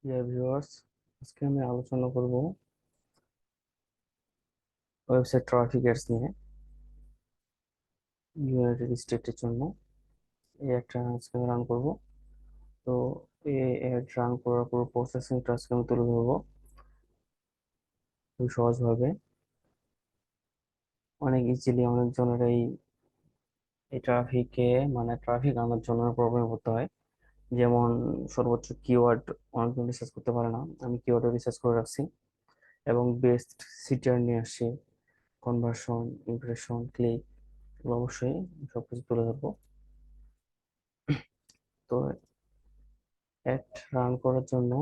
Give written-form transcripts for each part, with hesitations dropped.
Viewers, আজকে আমি আলোচনা করব ওয়েবসাইট ট্রাফিক এডস নিয়ে। ইউনাইটেড স্টেটের জন্য এই একটা আজকে আমি রান করব। তো এই অ্যাড রান করার পুরো প্রসেসিংটা আজকে আমি তুলে ধরবো খুব সহজভাবে। অনেক ইজিলি অনেকজনের এই ট্রাফিকে মানে ট্রাফিক আনার জন্য প্রবলেম হতে হয়। যেমন সর্বোচ্চ কিওয়ার্ড অনেকজন রিসার্চ করতে পারে না, আমি কিওয়ার্ডও রিসার্চ করে রাখছি এবং বেস্ট সিটিআর নিয়ে আসছি, কনভার্সন, ইমপ্রেশন, ক্লিক, অবশ্যই সবকিছু তুলে ধরবো। তো অ্যাড রান করার জন্য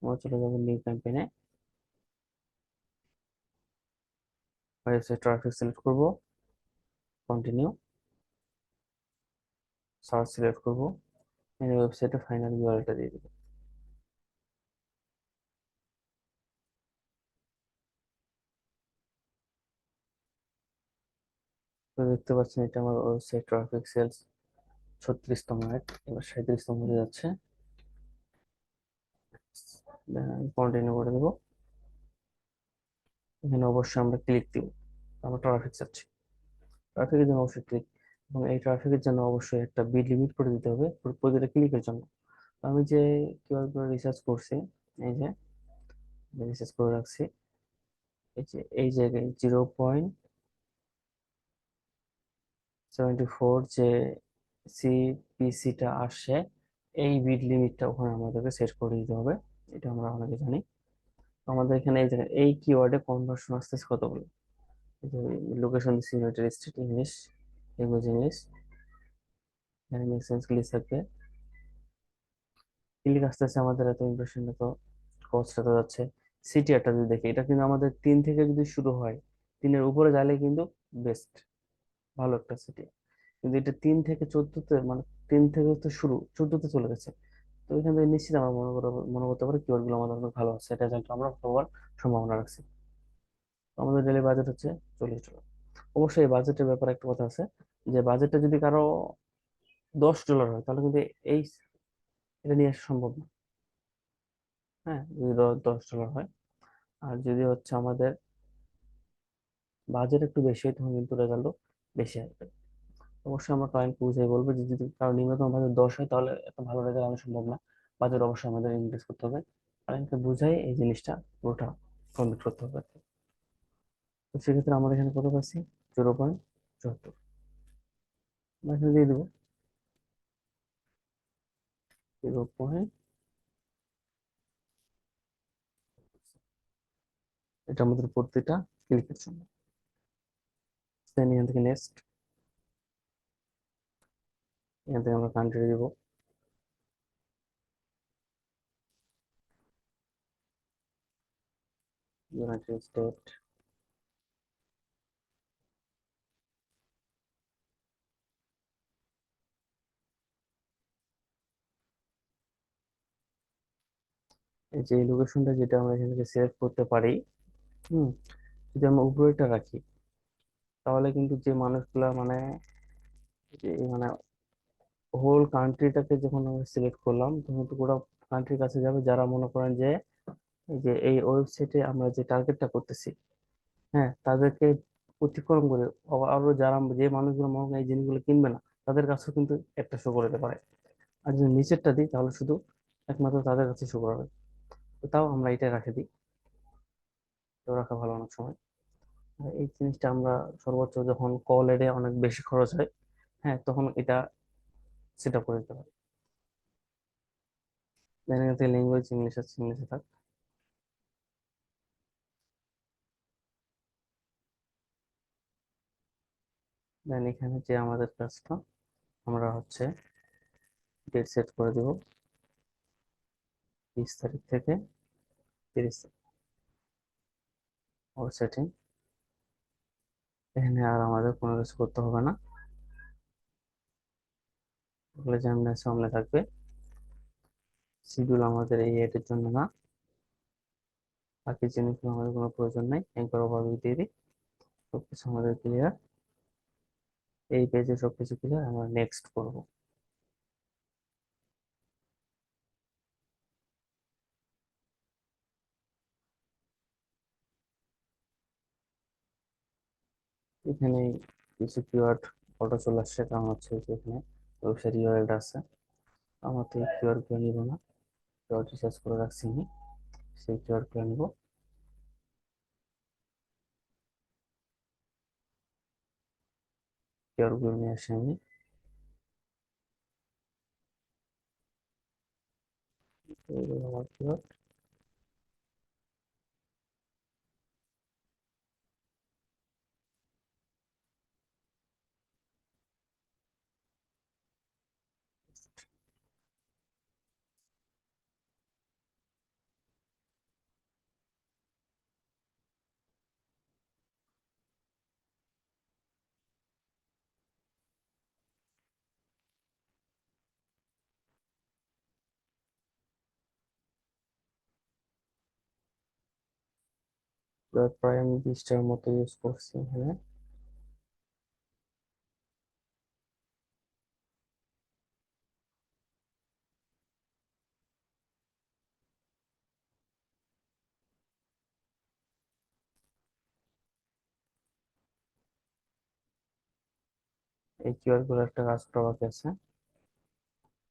আমরা চলে যাবো নিউ ক্যাম্পেইনে। ওয়েবসাইট ট্রাফিক সিলেক্ট করব, কন্টিনিউ, সার্চ সিলেক্ট করব, এই ওয়েবসাইটে ফাইনাল ইউআরএলটা দিয়ে দেবো। তো দেখতে পাচ্ছেন এটা আমার ওয়েবসাইট ট্রাফিক সেলস 36তম অ্যাড, এবার 37তম হয়ে যাচ্ছে। কন্টিনিউ করে দেবো। এখানে অবশ্যই আমরা ক্লিক দিব, আমরা ট্রাফিক চাচ্ছি, ট্রাফিকের জন্য অবশ্যই ক্লিক, এবং এই ট্রাফিকের জন্য অবশ্যই একটা বিট লিমিট করে দিতে হবে প্রতিটা ক্লিকের জন্য। তো আমি যে কিউআর কোড রিসার্চ করছি, এই যে রিসার্চ করে রাখছি, এই যে এই জায়গায় 0.74 যে সিপিসিটা আসে, এই বিট লিমিটটা ওখানে আমাদেরকে সেট করে দিতে হবে। এটা আমরা অনেকে জানি। তো আমাদের এখানে এই জায়গায় এই কিওয়ার্ডে কনভার্সন আসতেছে কতগুলো। লোকেশন দিচ্ছি United state, English, language English, এখানে মেক সেন্স ক্লিক থাকবে। ক্লিক আসতেছে আমাদের এত ইমপ্রেশন, এত কস্ট এত যাচ্ছে। সিটিআরটা যদি দেখি, এটা কিন্তু আমাদের 3 থেকে যদি শুরু হয়, 3-এর উপরে গেলে কিন্তু বেস্ট, ভালো একটা সিটি। কিন্তু এটা 3 থেকে 14তে, মানে 3 থেকে তো শুরু, 14তে চলে গেছে। তো এখান থেকে নিশ্চিত আমরা মনে করতে পারি কিওয়ার্ড গুলো আমাদের অনেক ভালো আছে, এটা যেন আমরা হওয়ার সম্ভাবনা রাখছি। তো আমাদের ডেইলি বাজেট হচ্ছে $40। অবশ্যই এই বাজেটের ব্যাপারে একটা কথা আছে, যে বাজেটটা যদি কারো $10 হয়, তাহলে কিন্তু এই এটা নিয়ে আসা সম্ভব না। হ্যাঁ, যদি $10 হয়। আর যদি হচ্ছে আমাদের বাজেট একটু বেশি হয়, তখন কিন্তু রেজাল্টও বেশি আসবে। অবশ্যই আমরা ক্লায়েন্টকে বুঝিয়ে বলবো যে যদি কারো নিম্নতম বাজেট 10 হয়, তাহলে এত ভালো রেজাল্ট আনা সম্ভব না, বাজেট অবশ্যই আমাদের ইনক্রিজ করতে হবে। ক্লায়েন্টকে বুঝাই এই জিনিসটা পুরোটা কমপ্লিট করতে হবে। তো সেক্ষেত্রে আমাদের এখানে কত পাচ্ছি, 0.74 আমরা এখানে দিয়ে দেবো 0. এটা আমাদের প্রতিটা ক্লিকের জন্য। দেন এখান থেকে নেক্সট, এখান থেকে আমরা কান্ট্রি দিব, ইউনাইটেড স্টেট। এই যে লোকেশনটা যেটা আমরা এখান থেকে সিলেক্ট করতে পারি, হুম, যদি আমরা উপরেটা রাখি, তাহলে কিন্তু যে মানুষগুলা মানে মানে হোল কান্ট্রিটাকে যখন আমরা সিলেক্ট করলাম, তখন তো পুরো কান্ট্রির কাছে যাবে, যারা মনে করেন যে এই যে এই ওয়েবসাইটে আমরা যে টার্গেটটা করতেছি, হ্যাঁ, তাদেরকে অতিক্রম করে আরো যারা, যে মানুষগুলো মনে করেন এই জিনিসগুলো কিনবে না, তাদের কাছেও কিন্তু একটা শো করে দিতে পারে। আর যদি নিচেরটা দিই, তাহলে শুধু একমাত্র তাদের কাছে শো করাবে। তো তাও আমরা এটা রাখে দিই, তো রাখা ভালো অনেক সময়। আর এই জিনিসটা আমরা সর্বোচ্চ যখন কল এডে অনেক বেশি খরচ হয়, হ্যাঁ, তখন এটা সেট আপ করে দিতে পারি। দেখা যাচ্ছে ল্যাঙ্গুয়েজ ইংলিশ আছে, ইংলিশে থাক। দেন এখানে যে আমাদের কাজটা, আমরা হচ্ছে ডেট সেট করে দিব 20 তারিখ থেকে 30 তারিখ, ওর সেটিং। এখানে আর আমাদের কোনো কিছু করতে হবে না, ওগুলো যেমন আছে অমনি থাকবে। শিডিউল আমাদের এই এর জন্য না, বাকি জিনিসগুলো আমাদের কোনো প্রয়োজন নাই, একবার ওভারভিউ দিয়ে দিই। সবকিছু আমাদের ক্লিয়ার, এই পেজে সবকিছু ক্লিয়ার, আমরা নেক্সট করব। এখানে কিছু কিওয়ার্ড অটো চলে আসছে, কারণ হচ্ছে যে এখানে ওয়েবসাইট ইউআরএল আছে। আমার তো এই কিওয়ার্ড গুলো নিব না, কিওয়ার্ড রিসার্চ করে রাখছি আমি, সেই কিওয়ার্ড গুলো নিব। কিওয়ার্ড গুলো নিয়ে আসি আমি। এইগুলো আমার কিওয়ার্ড। প্রায় আমি 20টার মতো ইউজ করছি এখানে। এই কিওয়ার্ড গুলো একটা কাজ করা বাকি আছে।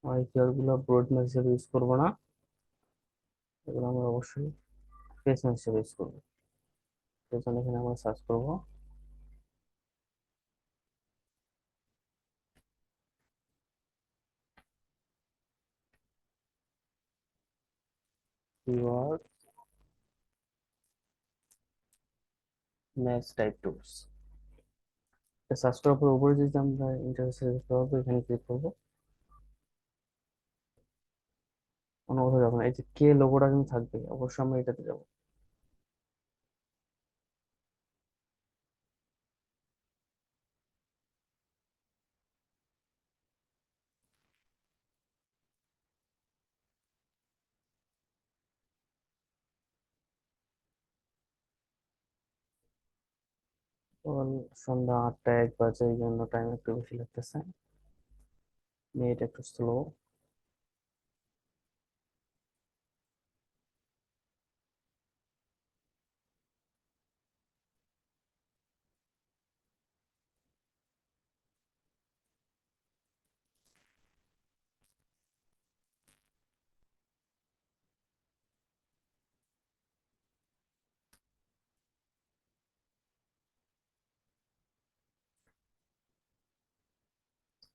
আর এই কিওয়ার্ড গুলো ব্রড ম্যাচ হিসেবে ইউজ করবো না, এগুলো আমরা অবশ্যই ফেস ম্যাচ হিসেবে ইউজ করবো। সেই জন্য এখানে আমরা সার্চ করবো keyword match type tools. Search করার পর উপরে যদি আমরা ইন্টারফেসে দেখতে পাবো, এখানে ক্লিক করবো। অন্য কোথাও যাবো না, এই যে কে লোগোটা কিন্তু থাকবে, অবশ্যই আমরা এটাতে যাবো। তখন সন্ধ্যা 8টা 1 বাজে, এই জন্য টাইম একটু বেশি লাগতেছে, নেট একটু স্লো।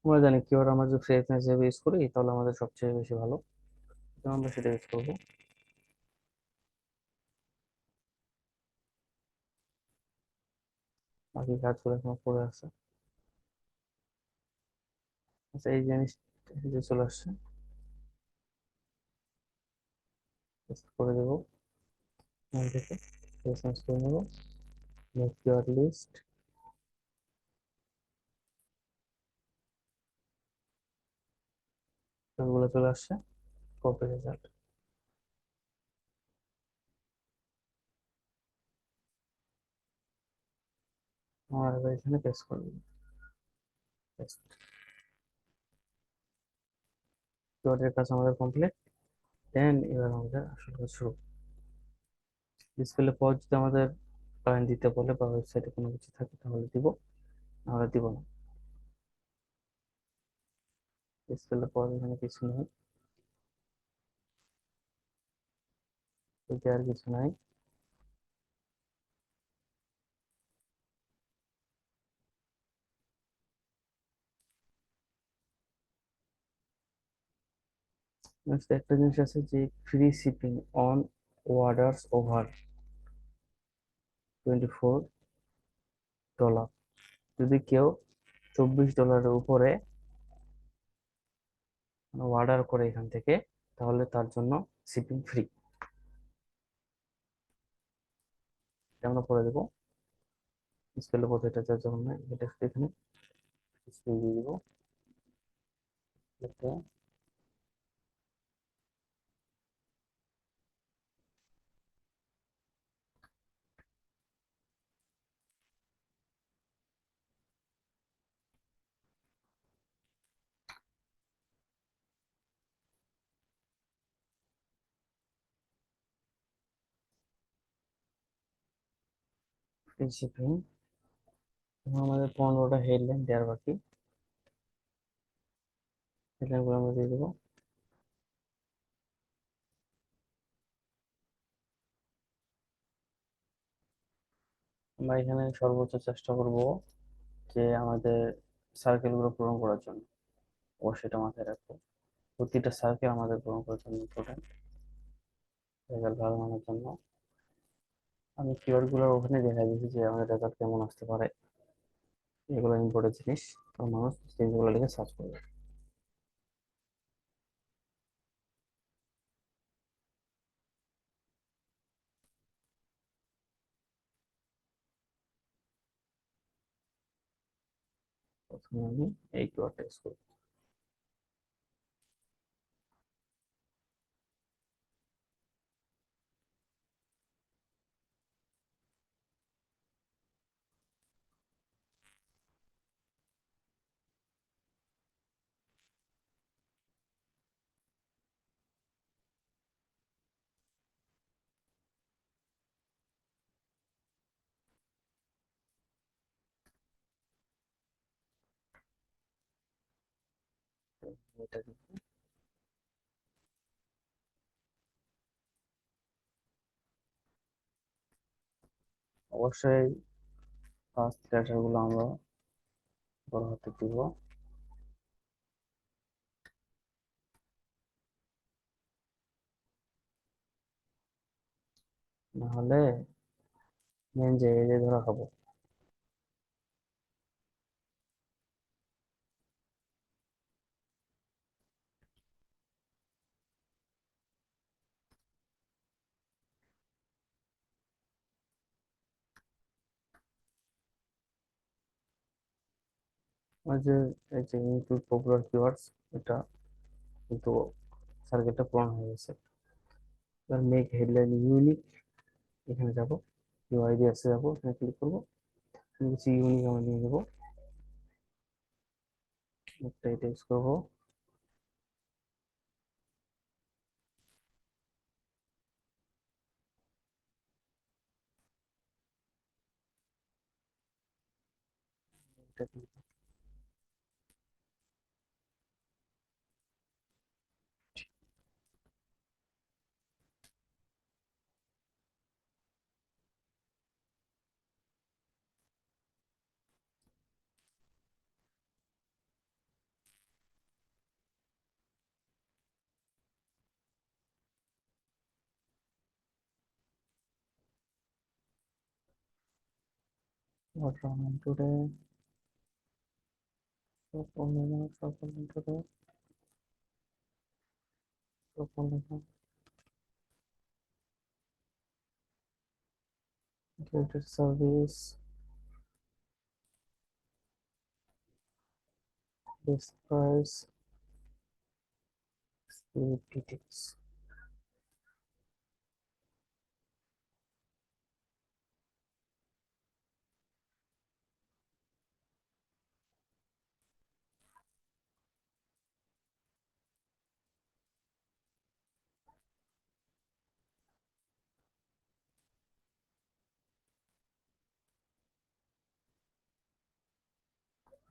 আমরা জানি কিওয়ার্ড আমরা যদি ফ্রেজ হিসেবে ইউজ করি তাহলে আমাদের সবচেয়ে বেশি ভালো, তো আমরা সেটা ইউজ করবো। বাকি কাজগুলো এখন পড়ে আছে। আচ্ছা, এই জিনিস এই যে চলে আসছে, paste করে দেবো এখান থেকে, চেঞ্জ করে নেবো। মেক কিওয়ার্ড লিস্ট, সবগুলো চলে আসছে। কপি রেজাল্ট, আমরা এবার এখানে পেস্ট করে দেবো। কিওয়ার্ডের কাজ আমাদের কমপ্লিট। দেন এবার আমাদের আসল কাজ শুরু। ডিসপ্লে পজ যদি আমাদের ক্লায়েন্ট দিতে বলে বা ওয়েবসাইটে কোনো কিছু থাকে তাহলে দিব, নাহলে দিব না। ডিসপ্লে পজ এখানে কিছু নেই, এতে আর কিছু নাই। Next একটা জিনিস আছে যে free shipping on orders over $24। যদি কেউ $24 উপরে অর্ডার করে এখান থেকে, তাহলে তার জন্য শিপিং ফ্রি। আমরা করে দেবো। স্পেল বলতে এটা যখন না, এটা এখানে স্পেল দিয়ে দিব। এটা ফ্রি শিপিং এখন আমাদের 15টা হেডলাইন দেওয়ার বাকি। হেডলাইন গুলো আমরা দিয়ে দেবো। আমরা এখানে সর্বোচ্চ চেষ্টা করব যে আমাদের সার্কেল গুলো পূরণ করার জন্য। অবশ্যই এটা মাথায় রাখবো, প্রতিটা সার্কেল আমাদের পূরণ করার জন্য ইম্পর্টেন্ট, রেজাল্ট ভালো মানের জন্য। আমি কিওয়ার্ড গুলো ওখানে দেখা দিয়েছি যে আমাদের রেজাল্ট কেমন আসতে পারে। এগুলো ইম্পর্টেন্ট জিনিস, তো মানুষ জিনিসগুলো লিখে সার্চ করবে। প্রথমে আমি এই কিওয়ার্ডটা ইউজ করবো। এটা দিব। অবশ্যই ফার্স্ট লেটার গুলো আমরা বড় হাতে দিব, নাহলে মেন যে এই যে ধরা খাবো। আর যে এই যে ইনক্লুড পপুলার কিওয়ার্ডস, এটা কিন্তু সার্কিটটা পূরণ হয়ে গেছে। এবার মেক হেডলাইন ইউনিক, এখানে যাব, ইউআইডিএস এ যাবো, এখানে ক্লিক করবো, কিছু ইউনিক আমরা নিয়ে নেবো, একটা এটা ইউজ করবো। এটা today, today, service, this price, details.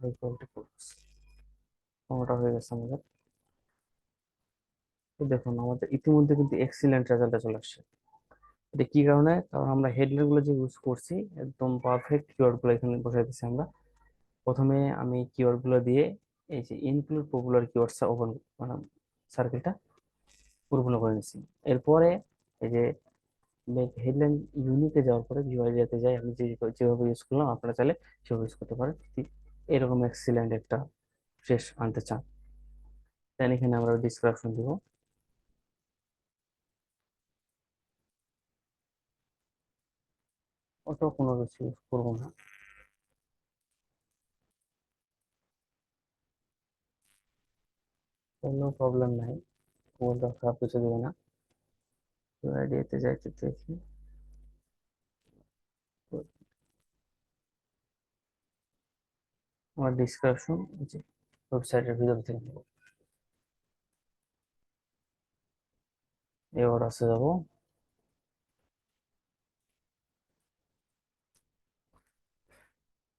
High quality products, কোনটা হয়ে গেছে আমাদের। তো দেখুন আমাদের ইতিমধ্যে কিন্তু এক্সিলেন্ট রেজাল্টে চলে আসছে। এটা কি কারণে? কারণ আমরা হেডলাইন গুলো যে ইউজ করছি, একদম পারফেক্ট কিওয়ার্ড গুলো এখানে বসাই দিচ্ছি আমরা। প্রথমে আমি কিওয়ার্ড গুলো দিয়ে এই যে ইনক্লুড পপুলার কিওয়ার্ডস ওপেন, মানে সার্কেলটা পূর্ণ করে নিচ্ছি। এরপরে এই যে হেডলাইন ইউনিটে যাওয়ার পরে ভিউয়াইডিয়াতে যাই, আমি যেভাবে ইউজ করলাম আপনারা চাইলে সেভাবে ইউজ করতে পারেন যদি এরকম এক্সিলেন্ট একটা শেষ আনতে চান। দেন এখানে আমরা ডিসক্রিপশন দিব। অত কোনো কিছু ইউজ করবো না, কোনো প্রবলেম নাই, কোনো খারাপ কিছু দেবে না। ভিউয়াইডিয়াতে যাইতে দেখি, তো আমার ডিসক্রিপশন যে ওয়েবসাইটের ভিতর থেকে নেব। এবার আছে যাবো,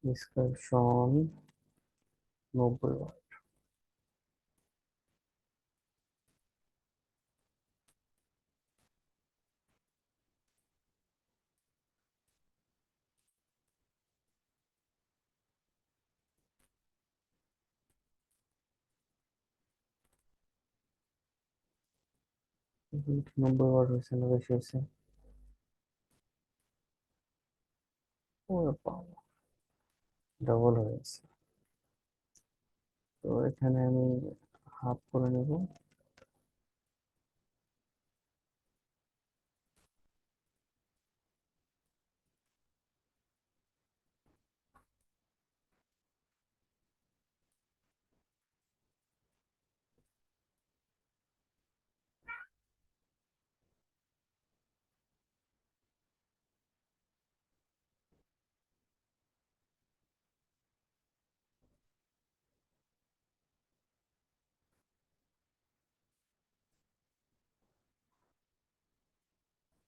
ডিসকাশন 90 ওয়াট। এখন 90 ওয়াট হয়েছে না বেশি হয়েছে? ও বাবা, ডবল হয়ে গেছে। তো এখানে আমি হাফ করে নেব।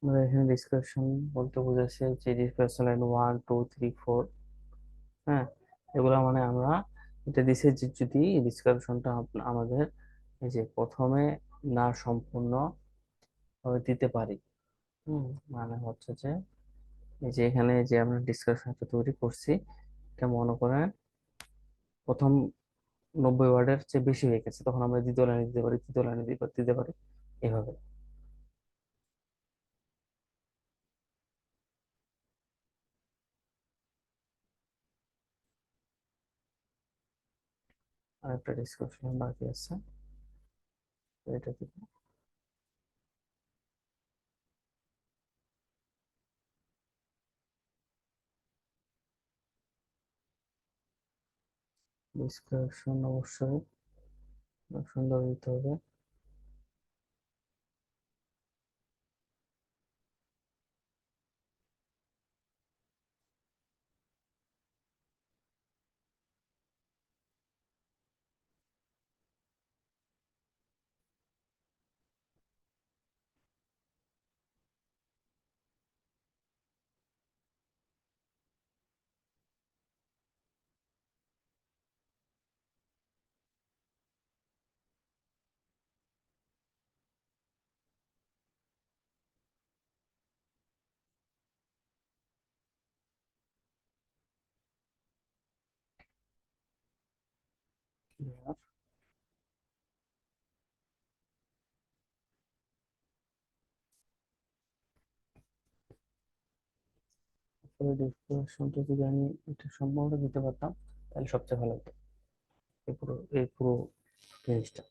আমরা এখানে ডিসকাশন বলতে বোঝাচ্ছে যে ডিসকাশন লাইন 1 2 3 4। হ্যাঁ, এগুলো মানে আমরা এটা দিছে যে যদি ডিসকাশনটা আমাদের এই যে প্রথমে না সম্পূর্ণ ভাবে দিতে পারি। হুম, মানে হচ্ছে যে এই যে এখানে যে আমরা ডিসকাশনটা তৈরি করছি, এটা মনে করেন প্রথম 90 ওয়ার্ডের চেয়ে বেশি হয়ে গেছে, তখন আমরা দ্বিতীয় লাইনে দিতে পারি, তৃতীয় লাইনে দিতে পারি, এভাবে। আর একটা ডিসকাশন বাকি আছে, তো এটা দিব। ডিসকাশন অবশ্যই সুন্দর দিতে হবে। আসলে ডিসকাশনটা যদি আমি এটা সম্পূর্ণ দিতে পারতাম তাহলে সবচেয়ে ভালো হতো, এই পুরো জিনিসটা।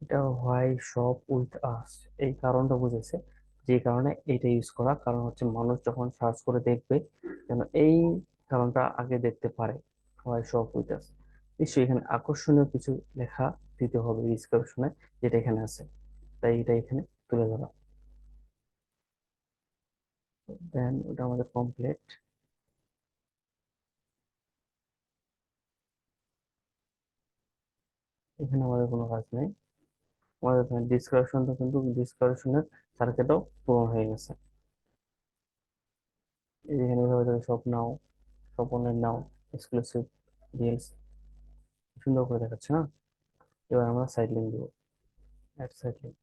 এটা হোয়াই শপ উইথ আস, এই কারণটা বুঝেছে, যে কারণে এটা ইউজ করা, কারণ হচ্ছে মানুষ যখন সার্চ করে দেখবে যেন এই কারণটা আগে দেখতে পারে, হোয়াই শপ উইথ আস। নিশ্চয়ই এখানে আকর্ষণীয় কিছু লেখা দিতে হবে ডিসক্রিপশনে, যেটা এখানে আছে, তাই এটা এখানে তুলে ধরা। দেন ওটা আমাদের কমপ্লিট। এখানে আমাদের কোনো কাজ নেই, আমাদের এখানে ডিসক্রিপশনটা কিন্তু ডিসক্রিপশনের সার্কেটও পূরণ হয়ে গেছে। এই যে এখানে এভাবে থাকে সব নাও, স্বপনের নাও, এক্সক্লুসিভ ডিলস, সুন্দর করে দেখাচ্ছে না? এবার আমরা সাইড লিঙ্ক দেবো, add side link.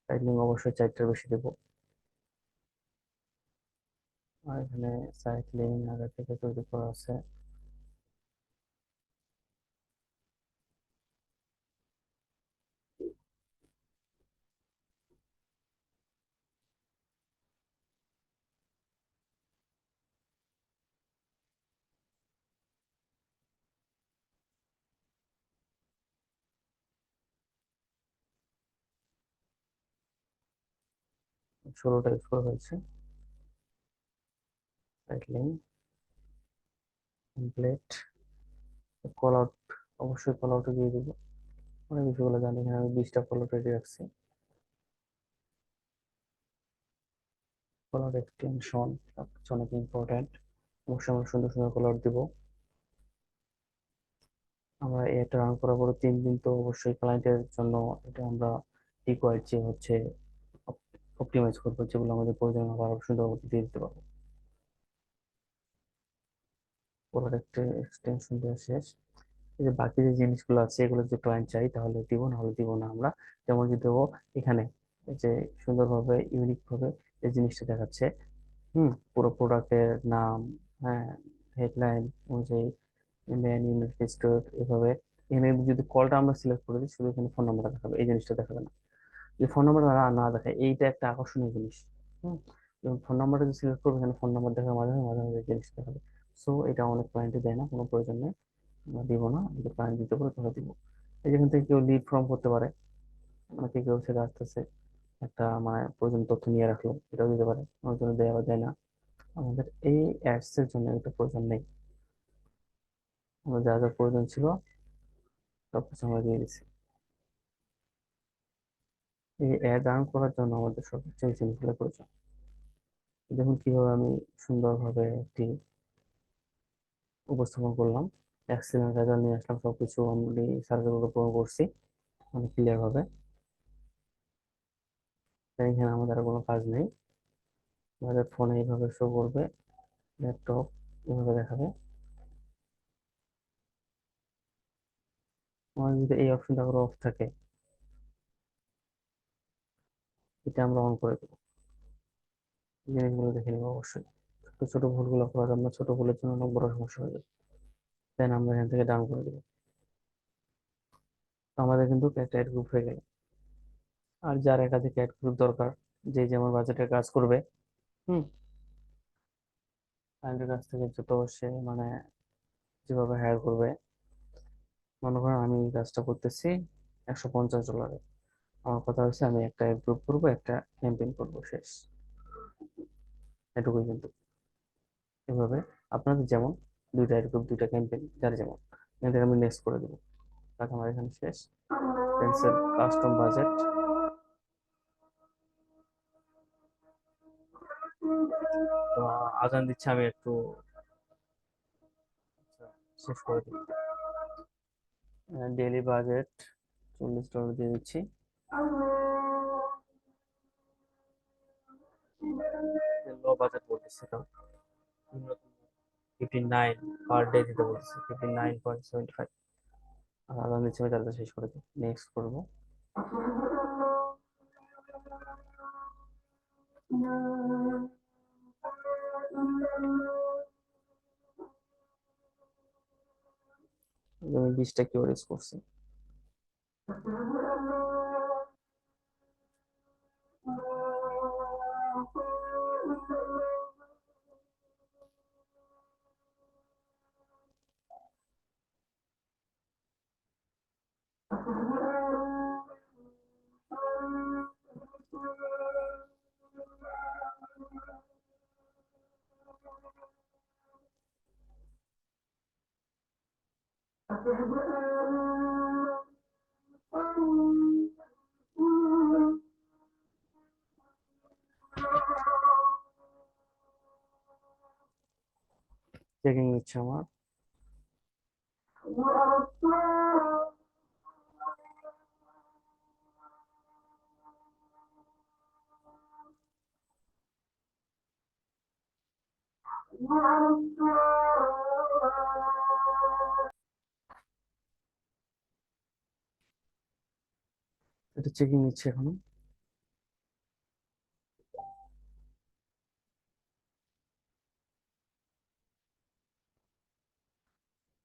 Side link অবশ্যই 4টার বেশি দেবো। আর এখানে সাইড লিঙ্ক আগে থেকে তৈরি করা আছে। ষোলোটা ইউজ করা হয়েছে। Side link complete. Call out, অবশ্যই কল আউটে দিয়ে দেবো, অনেক কিছুগুলো জানি, এখানে আমি 20টা কল আউট রেডি রাখছি। কল আউট এক্সটেনশন সবকিছু অনেক ইম্পর্টেন্ট, অবশ্যই আমরা সুন্দর সুন্দর কল আউট দিব। আমরা এটা রান করার পরে 3 দিন তো অবশ্যই ক্লায়েন্টের জন্য এটা আমরা রিকোয়ার্ড যে হচ্ছে অপটিমাইজ করবো, যেগুলো আমাদের প্রয়োজন হবে আরো সুন্দর মতো দিয়ে দিতে পারবো। প্রোডাক্ট এক্সটেনশন দেওয়া শেষ। এই যে বাকি যে জিনিসগুলো আছে এগুলো যদি ক্লায়েন্ট চাই তাহলে দিব, না হলে দিব না আমরা। যেমন যদি দেবো এখানে, এই যে সুন্দরভাবে ইউনিক ভাবে এই জিনিসটা দেখাচ্ছে, পুরো প্রোডাক্টের নাম, হ্যাঁ, হেডলাইন অনুযায়ী, মেন ইউনিট লিস্টেড, এভাবে। এখানে যদি কলটা আমরা সিলেক্ট করে দিই, শুধু এখানে ফোন নাম্বারটা দেখাবে, এই জিনিসটা দেখাবে না। যদি ফোন নাম্বার না না দেখায়, এইটা একটা আকর্ষণীয় জিনিস। হুম যেমন ফোন নাম্বারটা যদি সিলেক্ট করবে, এখানে ফোন নাম্বার দেখাবে, মাঝে মাঝে মাঝে মাঝে জিনিস দেখাবে। সো এটা অনেক ক্লায়েন্টে দেয় না, কোনো প্রয়োজন নেই, আমরা দিব না। যদি ক্লায়েন্ট দিতে পারে তাহলে দিব। এই যেখান থেকে কেউ লিড ফর্ম করতে পারে, মানে কেউ সেটা আসতেছে একটা মানে প্রয়োজন তথ্য নিয়ে রাখলো, এটাও দিতে পারে, আমার জন্য দেয় বা দেয় না। আমাদের এই অ্যাডস এর জন্য এটা প্রয়োজন নেই, আমার যা যা প্রয়োজন ছিল সবকিছু আমরা দিয়ে দিচ্ছি। এই অ্যাড রান করার জন্য আমাদের সবকিছু এই জিনিসগুলো প্রয়োজন। দেখুন কিভাবে আমি সুন্দরভাবে একটি উপস্থাপন করলাম, এক্সেলেন্ট রেজাল্ট নিয়ে আসলাম, সবকিছু আমি সার্ভেগুলো পূরণ করছি মানে ক্লিয়ার ভাবে। তাই এখানে আমাদের আর কোনো কাজ নেই, আমাদের ফোনে এইভাবে শো করবে, ল্যাপটপ এভাবে দেখাবে। আমার যদি এই অপশনটা আবার অফ থাকে, এটা আমরা অন করে দেবো। এই জিনিসগুলো দেখে নেবো অবশ্যই। ছোট ছোট ভুলগুলো করা যাবে না, ছোট ভুলের জন্য অনেক বড় সমস্যা হয়ে যাবে। দেন আমরা এখান থেকে ডাউন করে দেবো। তো আমাদের কিন্তু একটা অ্যাড গ্রুপ হয়ে গেল। আর যার একাধিক অ্যাড গ্রুপ দরকার, যে যেমন বাজেটের কাজ করবে, হুম ক্লায়েন্টের কাছ থেকে যত সে মানে যেভাবে হায়ার করবে, মনে করেন আমি এই কাজটা করতেছি $150। আমার কথা হচ্ছে আমি একটা গ্রুপ করবো, একটা ক্যাম্পেইন করবো, শেষ। এটুকুই কিন্তু। এভাবে আপনাদের যেমন দুইটা গ্রুপ, দুইটা ক্যাম্পেইন, যার যেমন, এদের আমি নেক্সট করে দেবো। তাহলে আমার এখানে শেষ। Cancel custom budget. তো আজান দিচ্ছে, আমি একটু শেষ করে দিই। ডেইলি বাজেট $40 দিয়ে দিচ্ছি। লো বাজেট বলতেছে তো, 59 পার ডে দিতে বলতেছে, 59.75। আর আজান দিচ্ছে, আমি তাহলে শেষ করে দিই, নেক্সট করবো। আমি 20টা কিউরিজ করছি। চেকিং নিচ্ছে আমার। এটা চেকিং নিচ্ছে এখনো।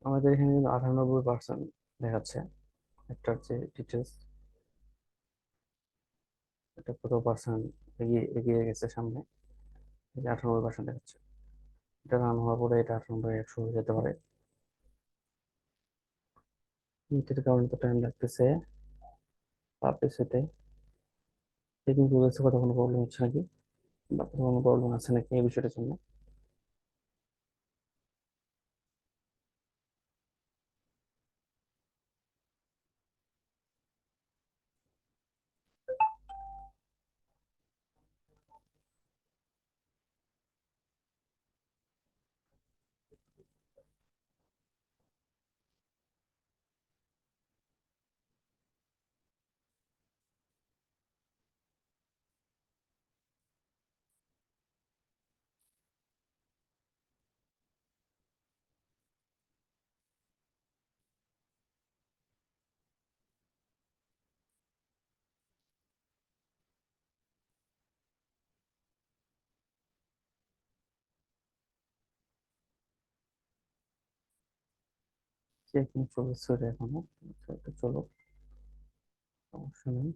আমাদের এখানে কিন্তু 98% দেখাচ্ছে একটার যে ডিটেলস, এটা কত পার্সেন্ট এগিয়ে এগিয়ে গেছে সামনে। এই যে 98% দেখাচ্ছে। এটা রান হওয়ার পরে এটা 98, 100 হয়ে যেতে পারে। এটার কারণে তো টাইম লাগতেছে পাবলিশ হতে। চেকিং প্রসেসে কথা কোনো প্রবলেম হচ্ছে নাকি, বা কোথাও কোনো প্রবলেম আছে নাকি এই বিষয়টার জন্য। এখন চলছে এটা এখনো। আচ্ছা, এটা চলো, সমস্যা নেই।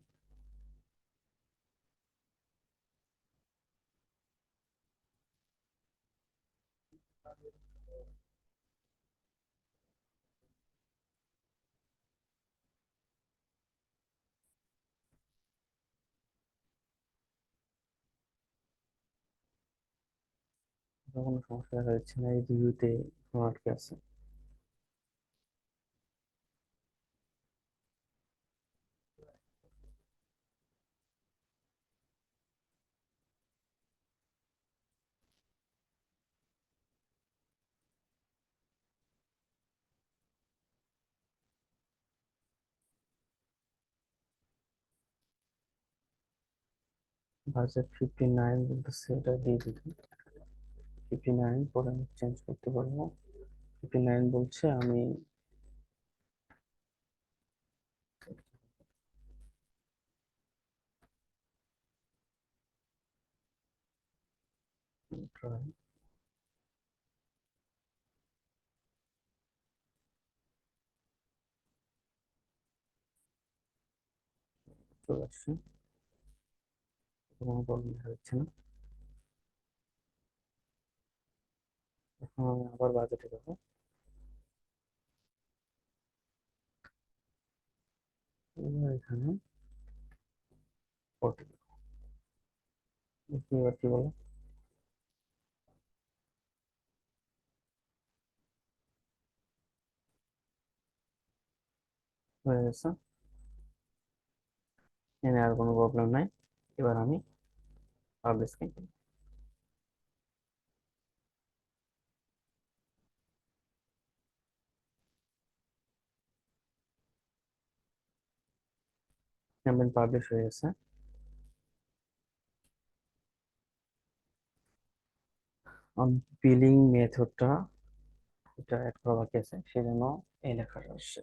এটা কোনো সমস্যা দেখা যাচ্ছে না, এই রিভিউতে আটকে আছে। বাজেট 59 বলতেছে, এটা দিয়ে দিবি। 59 পরে আমি চেঞ্জ করতে পারবো। 59 বলছে, আমি try, চলে আসছে, কোনো প্রবলেম হচ্ছে না। এখন আমি আবার বাজেটে যাবো, এবার এখানে 40, এবার কি বলো? হয়ে গেছে, এখানে আর কোনো প্রবলেম নাই। এবার আমি পাবলিশ ক্যাম্পেইন পাবলিশ হয়ে গেছে। বিলিং মেথডটা এটা অ্যাড করা বাকি আছে, সেজন্য এই লেখাটা আসছে।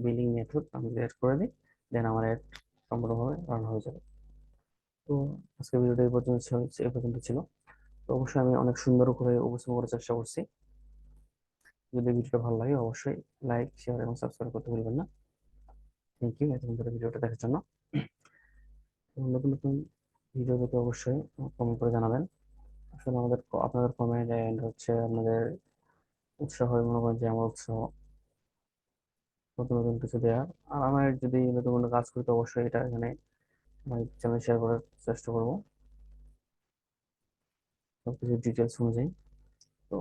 বিলিং মেথড আমি অ্যাড করে দিই, দেন আমার অ্যাড সম্পূর্ণভাবে রান হয়ে যাবে। তো আজকে ভিডিওটা এই পর্যন্ত ছিল। তো অবশ্যই আমি অনেক সুন্দর করে উপস্থাপন করার চেষ্টা করছি। যদি ভিডিওটা ভালো লাগে অবশ্যই লাইক, শেয়ার এবং সাবস্ক্রাইব করতে ভুলবেন না। থ্যাংক ইউ এতক্ষণ ধরে ভিডিওটা দেখার জন্য। এবং নতুন নতুন ভিডিও পেতে অবশ্যই কমেন্ট করে জানাবেন। আসলে আপনাদের কমেন্ট এন্ড হচ্ছে আপনাদের উৎসাহ, মনে করেন যে আমার উৎসাহ নতুন নতুন কিছু দেওয়া। আর আমার যদি নতুন কোনো কাজ করি তো অবশ্যই এটা এখানে আমার চ্যানেল শেয়ার করার চেষ্টা করবো, সবকিছু ডিটেলস অনুযায়ী। তো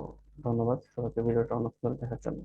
ধন্যবাদ সবাইকে ভিডিওটা অনেক দেখার জন্য।